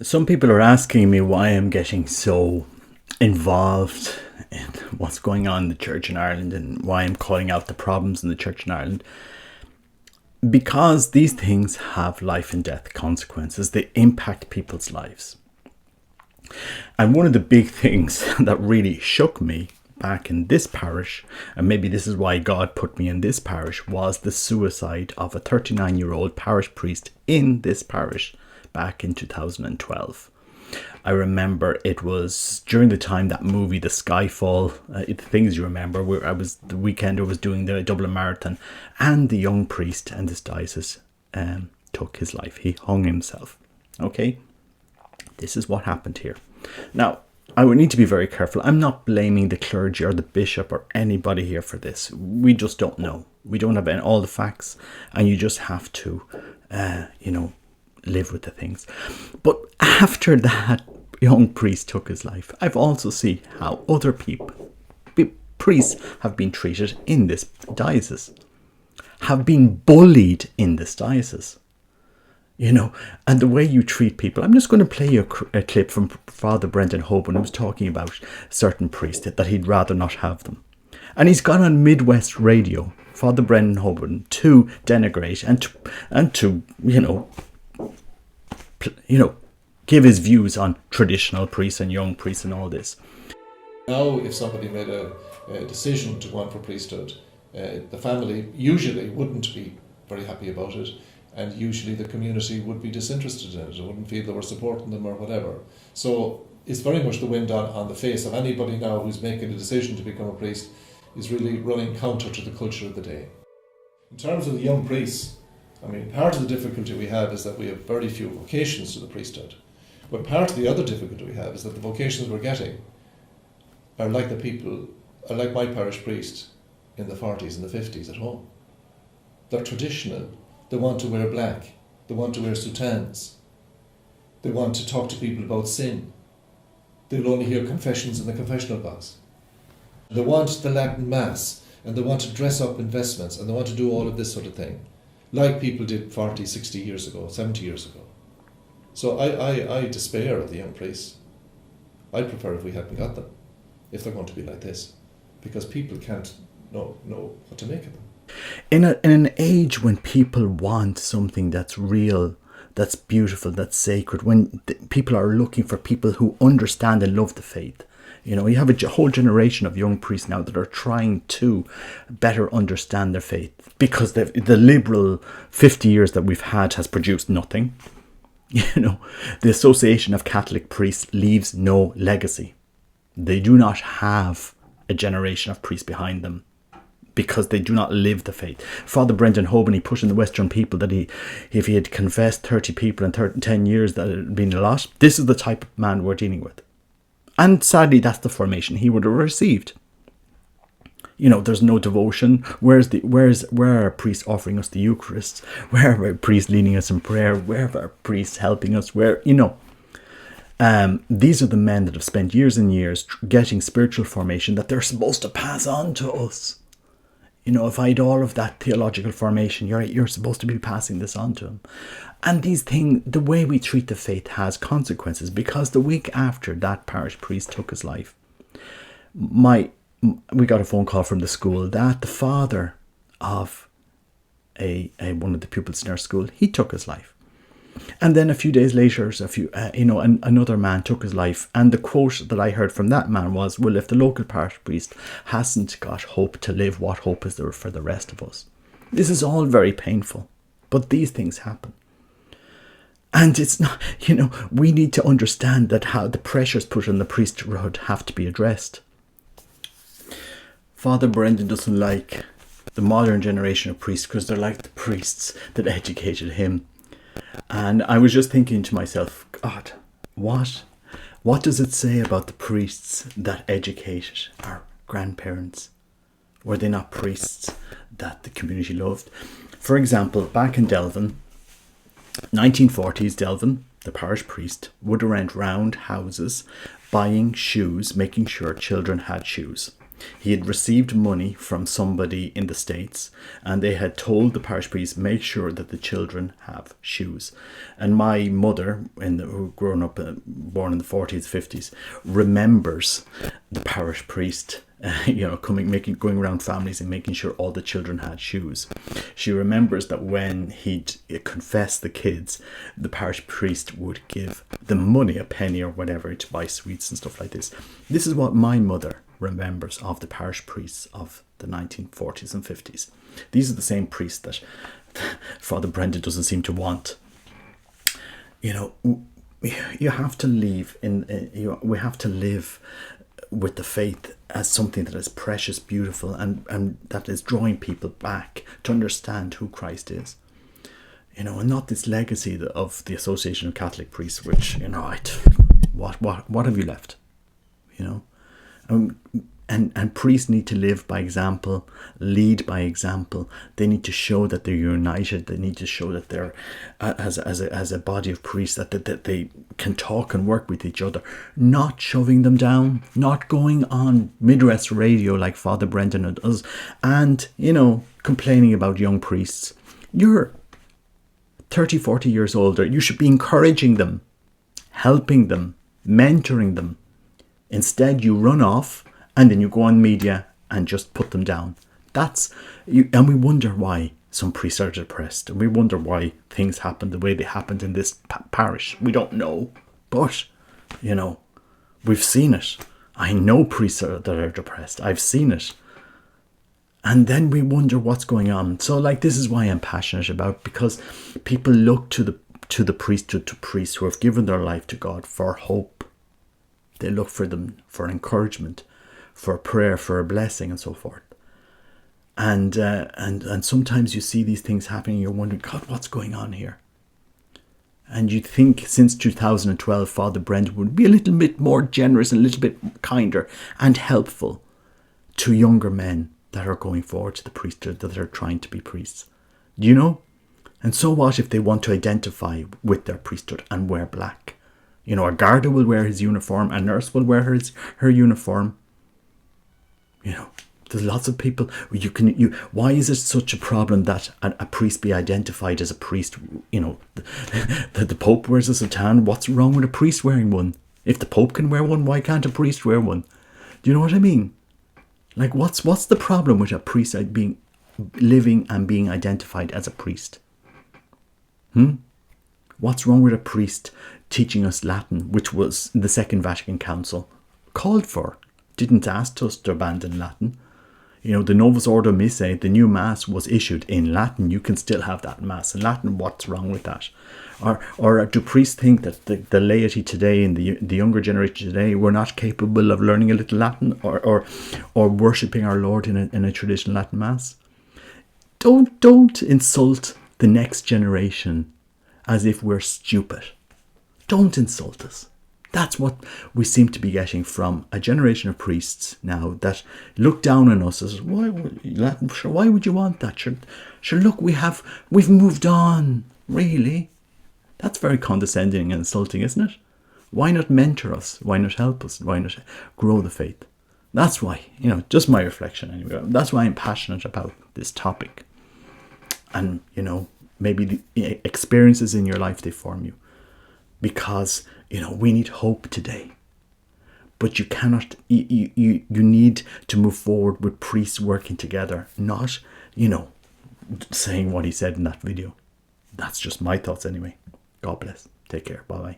Some people are asking me why I'm getting so involved in what's going on in the church in Ireland and why I'm calling out the problems in the church in Ireland. Because these things have life and death consequences, they impact people's lives. And one of the big things that really shook me back in this parish, and maybe this is why God put me in this parish, was the suicide of a 39-year-old parish priest in this parish back in 2012. I remember it was during the time that movie, The Skyfall, the things you remember, where the weekend I was doing the Dublin Marathon, and the young priest and this diocese took his life. He hung himself. Okay, this is what happened here. Now, I would need to be very careful. I'm not blaming the clergy or the bishop or anybody here for this. We just don't know. We don't have all the facts, and you just have to, live with the things. But after that young priest took his life, I've also seen how other priests have been treated in this diocese, have been bullied in this diocese. And the way you treat people. I'm just going to play you a clip from Father Brendan Hoban, who was talking about certain priests, that he'd rather not have them. And he's gone on Midwest Radio, Father Brendan Hoban, to denigrate and to give his views on traditional priests and young priests and all this. Now, if somebody made a decision to go on for priesthood, the family usually wouldn't be very happy about it, and usually the community would be disinterested in it, wouldn't feel they were supporting them or whatever. So it's very much the wind on the face of anybody now who's making a decision to become a priest, is really running counter to the culture of the day. In terms of the young priests, part of the difficulty we have is that we have very few vocations to the priesthood. But part of the other difficulty we have is that the vocations we're getting are like my parish priest in the 40s and the 50s at home. They're traditional. They want to wear black. They want to wear soutanes. They want to talk to people about sin. They'll only hear confessions in the confessional box. They want the Latin Mass, and they want to dress up in vestments, and they want to do all of this sort of thing, like people did 40, 60 years ago, 70 years ago. So I despair of the young priests. I'd prefer if we hadn't got them, if they're going to be like this, because people can't know what to make of them. In an age when people want something that's real, that's beautiful, that's sacred, when people are looking for people who understand and love the faith, you have a whole generation of young priests now that are trying to better understand their faith, because the liberal 50 years that we've had has produced nothing. The Association of Catholic Priests leaves no legacy. They do not have a generation of priests behind them, because they do not live the faith. Father Brendan Hoban, he pushed in the Western people that if he had confessed 30 people in 10 years, that it had been a lot. This is the type of man we're dealing with. And sadly, that's the formation he would have received. There's no devotion. Where are priests offering us the Eucharist? Where are priests leading us in prayer? Where are priests helping us? These are the men that have spent years and years getting spiritual formation that they're supposed to pass on to us. If I had all of that theological formation, you're supposed to be passing this on to them. And these things, the way we treat the faith has consequences, because the week after that parish priest took his life, we got a phone call from the school that the father of one of the pupils in our school, he took his life. And then a few days later, another man took his life. And the quote that I heard from that man was, well, if the local parish priest hasn't got hope to live, what hope is there for the rest of us? This is all very painful, but these things happen. And it's not, we need to understand that how the pressures put on the priesthood have to be addressed. Father Brendan doesn't like the modern generation of priests because they're like the priests that educated him. And I was just thinking to myself, God, what does it say about the priests that educated our grandparents? Were they not priests that the community loved? For example, back in Delvin, 1940s Delvin, the parish priest would rent round houses, buying shoes, making sure children had shoes. He had received money from somebody in the States, and they had told the parish priest, make sure that the children have shoes. And my mother, who grown up, born in the 40s, 50s, remembers the parish priest going around families and making sure all the children had shoes. She remembers that when he'd confess the kids, the parish priest would give them money, a penny or whatever, to buy sweets and stuff like this. This is what my mother remembers of the parish priests of the 1940s and 50s. These are the same priests that Father Brendan doesn't seem to want. You have to we have to live with the faith as something that is precious, beautiful, and that is drawing people back to understand who Christ is. And not this legacy of the Association of Catholic Priests, which, what have you left? And priests need to live by example, lead by example. They need to show that they're united. They need to show that they're, as a body of priests, that they can talk and work with each other, not shoving them down, not going on Midwest radio like Father Brendan does, and, complaining about young priests. You're 30, 40 years older. You should be encouraging them, helping them, mentoring them. Instead, you run off and then you go on media and just put them down. And we wonder why some priests are depressed, and we wonder why things happen the way they happened in this parish. We don't know, but we've seen it. I know priests that are depressed. I've seen it. And then we wonder what's going on. So this is why I'm passionate about, because people look to the priesthood, to priests who have given their life to God for hope. They look for them for encouragement, for prayer, for a blessing, and so forth. And sometimes you see these things happening, you're wondering, God, what's going on here? And you think since 2012, Father Brendan would be a little bit more generous and a little bit kinder and helpful to younger men that are going forward to the priesthood, that are trying to be priests. And so what if they want to identify with their priesthood and wear black? A Garda will wear his uniform, a nurse will wear her uniform. There's lots of people. Why is it such a problem that a priest be identified as a priest? The Pope wears a soutane. What's wrong with a priest wearing one? If the Pope can wear one, why can't a priest wear one? Do you know what I mean? What's the problem with a priest living and being identified as a priest? What's wrong with a priest teaching us Latin, which was the Second Vatican Council called for? Didn't ask us to abandon Latin. The Novus Ordo Missae, the new Mass, was issued in Latin. You can still have that Mass in Latin. What's wrong with that? Or do priests think that the laity today and the younger generation today were not capable of learning a little Latin or worshipping our Lord in a traditional Latin Mass? Don't insult the next generation as if we're stupid. Don't insult us. That's what we seem to be getting from a generation of priests now that look down on us as, why would you want that? Sure, look, we've moved on. Really? That's very condescending and insulting, isn't it? Why not mentor us? Why not help us? Why not grow the faith? That's why, just my reflection anyway. That's why I'm passionate about this topic. And, maybe the experiences in your life, they form you. Because, we need hope today. But you cannot, you need to move forward with priests working together, not, saying what he said in that video. That's just my thoughts anyway. God bless. Take care. Bye-bye.